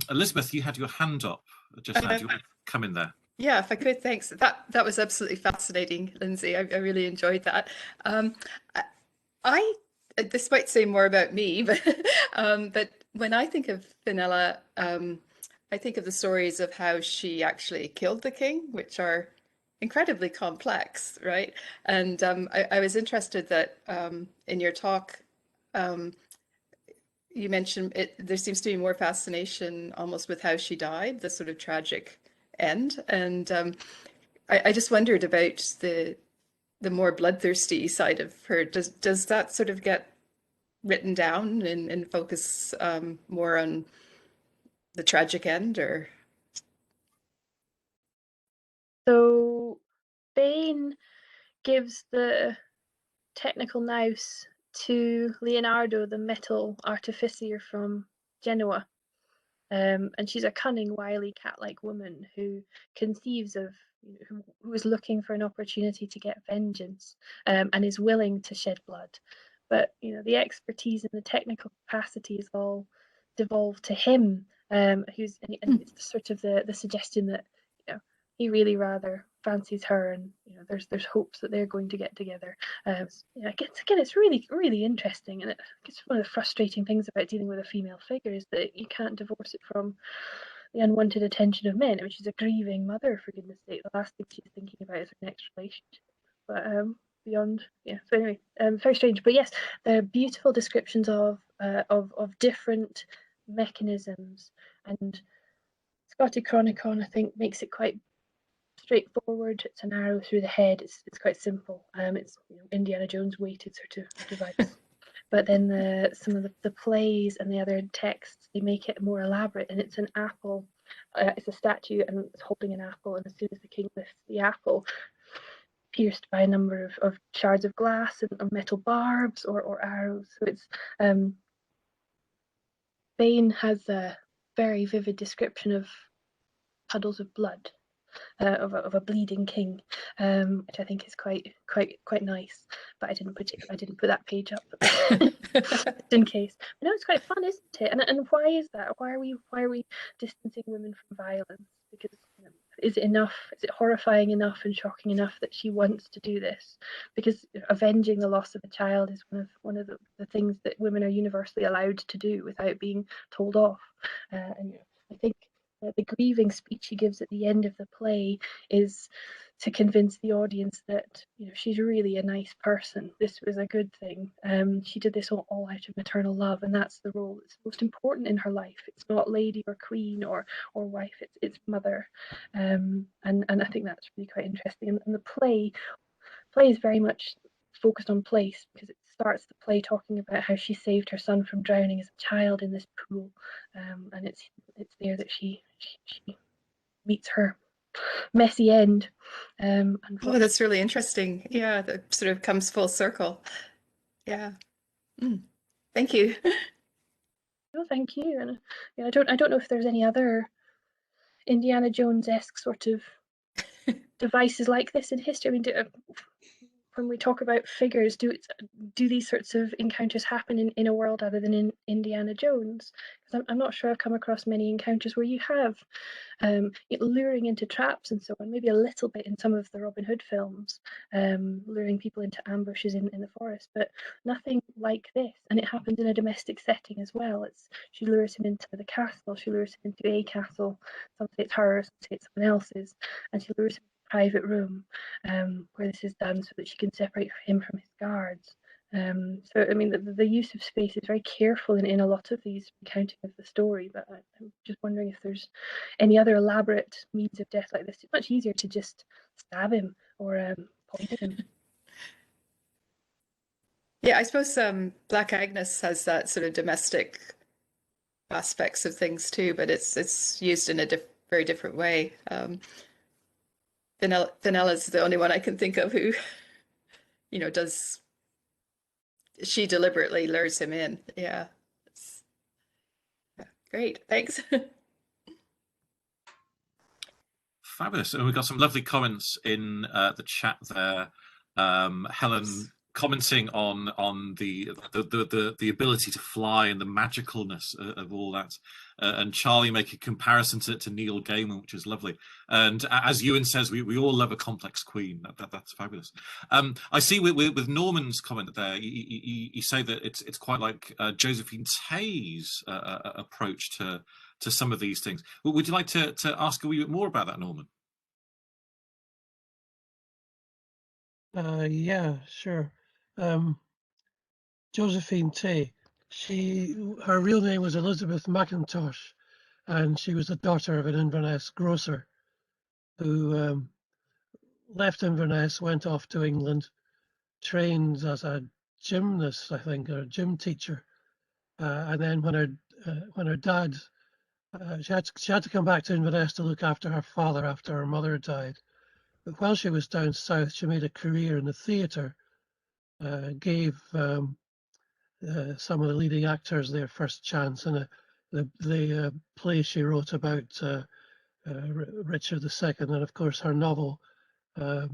Elizabeth, you had your hand up just now. Do you want to come in there? Yeah, if I could, thanks. That was absolutely fascinating, Lindsay. I really enjoyed that. This might say more about me, but when I think of Finella, I think of the stories of how she actually killed the king, which are incredibly complex, right? And I was interested that in your talk, you mentioned there seems to be more fascination almost with how she died, the sort of tragic end. And I just wondered about the more bloodthirsty side of her. Does that sort of get written down and focus more on the tragic end, or? So Bain gives the technical nous to Leonardo, the metal artificer from Genoa. And she's a cunning, wily, cat-like woman who conceives of, who is looking for an opportunity to get vengeance, and is willing to shed blood. But the expertise and the technical capacity is all devolved to him, and it's sort of the suggestion that he really rather fancies her, and there's hopes that they're going to get together. Again, it's really, really interesting, and it's one of the frustrating things about dealing with a female figure is that you can't divorce it from the unwanted attention of men. I mean, she's a grieving mother, for goodness sake. The last thing she's thinking about is her next relationship. But beyond, so anyway, very strange. But yes, there are beautiful descriptions of different mechanisms, and Scotty Chronicler, I think, makes it quite straightforward. It's an arrow through the head. It's quite simple. It's Indiana Jones weighted sort of device. But then some of the plays and the other texts, they make it more elaborate, and it's an apple. It's a statue, and it's holding an apple, and as soon as the king lifts the apple, pierced by a number of shards of glass and metal barbs or arrows. So it's Bain has a very vivid description of puddles of blood. Of a bleeding king, which I think is quite nice. But I didn't put that page up just in case. But no, it's quite fun, isn't it? And why is that? Why are we distancing women from violence? Because is it enough? Is it horrifying enough and shocking enough that she wants to do this? Because avenging the loss of a child is one of the things that women are universally allowed to do without being told off. And I think the grieving speech he gives at the end of the play is to convince the audience that she's really a nice person. This was a good thing. She did this all out of maternal love, and that's the role that's most important in her life. It's not lady or queen or wife. It's mother. And I think that's really quite interesting. And the play is very much focused on place, because it starts the play talking about how she saved her son from drowning as a child in this pool, and it's there that she meets her messy end. That's really interesting. Yeah, that sort of comes full circle. Yeah. Thank you. Oh, thank you. And I don't know if there's any other Indiana Jones-esque sort of devices like this in history. I mean, when we talk about figures, do these sorts of encounters happen in a world other than in Indiana Jones? Because I'm not sure I've come across many encounters where you have luring into traps and so on, maybe a little bit in some of the Robin Hood films, luring people into ambushes in the forest, but nothing like this. And it happens in a domestic setting as well. She lures him into the castle, she lures him into a castle, some say it's hers, some say it's someone else's, and she lures him private room where this is done so that she can separate him from his guards. So I mean the use of space is very careful in a lot of these recounting of the story, but I'm just wondering if there's any other elaborate means of death like this. It's much easier to just stab him or poison him. Yeah, I suppose Black Agnes has that sort of domestic aspects of things too, but it's used in a very different way. Finella's the only one I can think of who, does. She deliberately lures him in. Yeah. Great. Thanks. Fabulous. And we've got some lovely comments in the chat there. Helen commenting on the ability to fly and the magicalness of all that, and Charlie making a comparison to Neil Gaiman, which is lovely. And as Ewan says, we all love a complex queen. That's fabulous. I see with Norman's comment there, you say that it's quite like Josephine Tay's approach to some of these things. Would you like to ask a wee bit more about that, Norman? Yeah, sure. Josephine Tay, her real name was Elizabeth McIntosh, and she was the daughter of an Inverness grocer who left Inverness, went off to England, trained as a gymnast, I think, or a gym teacher, and then when her dad, she had to come back to Inverness to look after her father after her mother died. But while she was down south, she made a career in the theatre, gave some of the leading actors their first chance in the play she wrote about Richard II, and of course her novel, the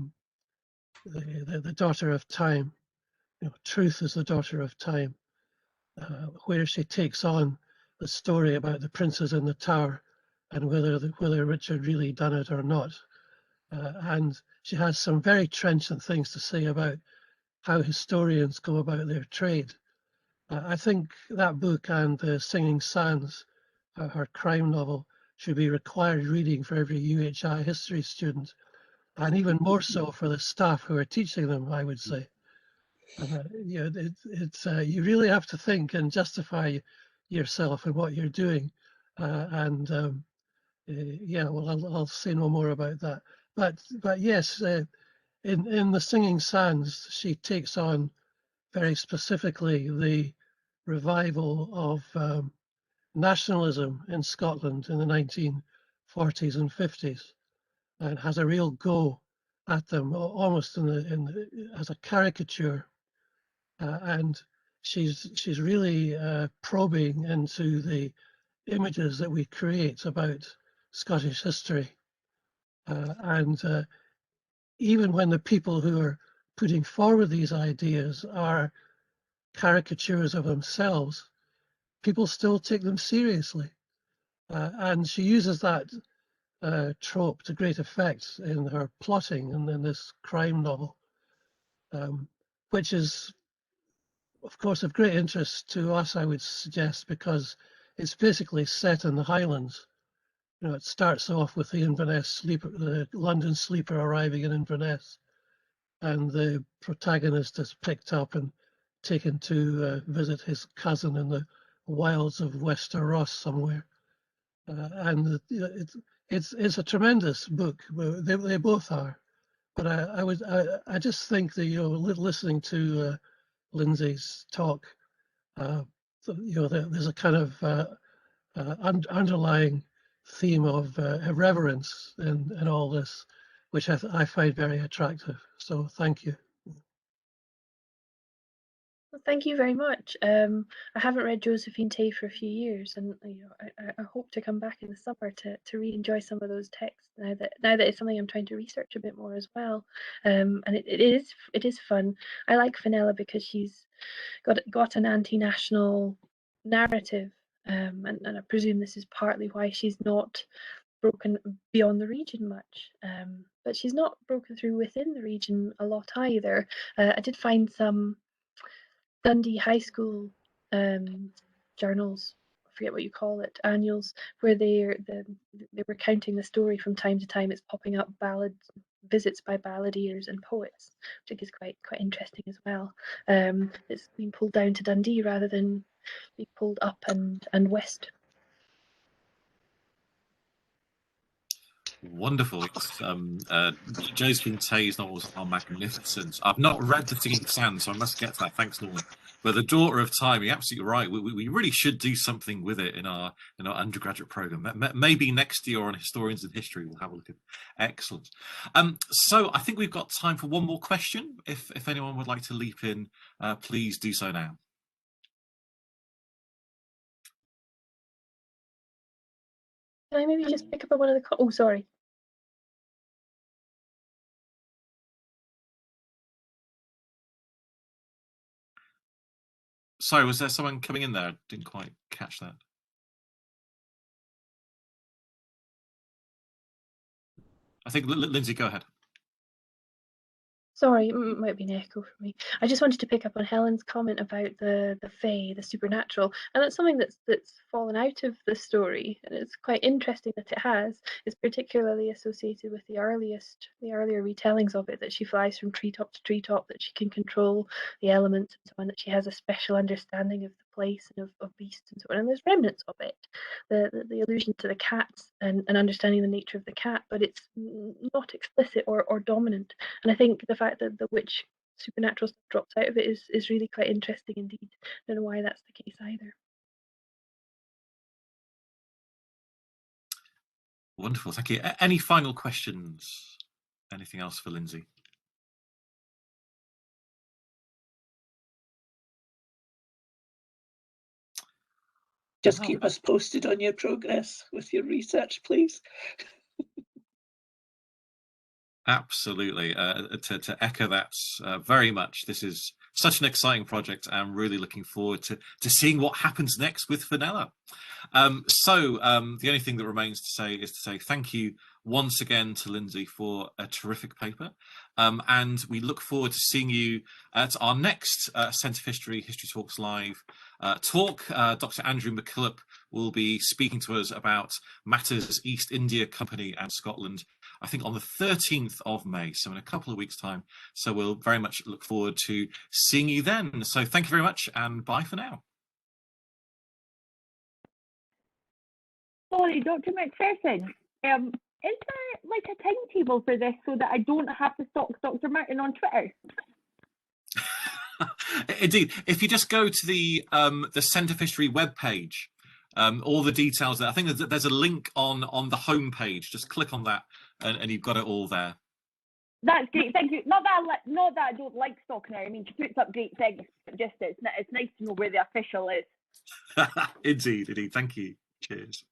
Daughter of Time. Truth is the Daughter of Time, where she takes on the story about the princes in the tower and whether Richard really done it or not. And she has some very trenchant things to say about how historians go about their trade. I think that book and The Singing Sands, her crime novel, should be required reading for every UHI history student, and even more so for the staff who are teaching them, I would say. You really have to think and justify yourself and what you're doing. I'll say no more about that. But yes, in The Singing Sands, she takes on very specifically the revival of nationalism in Scotland in the 1940s and 50s, and has a real go at them, almost as a caricature. And she's really probing into the images that we create about Scottish history. And even when the people who are putting forward these ideas are caricatures of themselves, people still take them seriously. And she uses that trope to great effect in her plotting and in this crime novel, which is, of course, of great interest to us, I would suggest, because it's basically set in the Highlands. It starts off with the the London sleeper arriving in Inverness, and the protagonist is picked up and taken to visit his cousin in the wilds of Wester Ross somewhere. And it's a tremendous book. They both are. But I just think that listening to Lindsay's talk, there's a kind of underlying theme of irreverence in all this, which I find very attractive. So thank you. Well, thank you very much. I haven't read Josephine Tay for a few years, and I hope to come back in the summer to really enjoy some of those texts. Now that it's something I'm trying to research a bit more as well, and it is fun. I like Finella because she's got an anti-national narrative, and I presume this is partly why she's not broken beyond the region much. But she's not broken through within the region a lot either. I did find some Dundee High School journals, I forget what you call it, annuals, where they were counting the story from time to time. It's popping up visits by balladeers and poets, which I think is quite interesting as well. It's been pulled down to Dundee rather than be pulled up and west. Wonderful. Josephine Tay's novels are magnificent. I've not read The Singing Sands, so I must get to that. Thanks, Norman. But The Daughter of Time, you're absolutely right. We really should do something with it in our undergraduate program. Maybe next year on Historians in History, we'll have a look at it. Excellent. So I think we've got time for one more question. If anyone would like to leap in, please do so now. Can I maybe just pick up on one of the... Oh, sorry. Sorry, was there someone coming in there? I didn't quite catch that. I think, Lindsay, go ahead. Sorry, it might be an echo for me. I just wanted to pick up on Helen's comment about the fae, the supernatural, and that's something that's fallen out of the story, and it's quite interesting that it has. It's particularly associated with the earlier retellings of it, that she flies from treetop to treetop, that she can control the elements and so on, that she has a special understanding of the place and of beasts and so on. And there's remnants of it, the allusion to the cats and understanding the nature of the cat, but it's not explicit or dominant. And I think the fact that the witch supernatural stuff drops out of it is really quite interesting indeed. I don't know why that's the case either. Wonderful, thank you. Any final questions? Anything else for Lindsay? Just keep us posted on your progress with your research, please. Absolutely. To echo that very much, this is such an exciting project. I'm really looking forward to seeing what happens next with Finella. The only thing that remains to say is to say thank you once again to Lindsay for a terrific paper. And we look forward to seeing you at our next Centre of History Talks Live talk. Dr. Andrew McKillop will be speaking to us about matters East India Company and Scotland, I think on the 13th of May, so in a couple of weeks' time. So we'll very much look forward to seeing you then. So thank you very much, and bye for now. Sorry, Dr. McPherson. Is there like a timetable for this so that I don't have to stalk Dr. Martin on Twitter? Indeed, if you just go to the Centre of History webpage, all the details there. I think there's a link on the home page. Just click on that, and you've got it all there. That's great, thank you. Not that I don't like stalking her. I mean, she puts up great things, but just it's nice to know where the official is. Indeed. Thank you. Cheers.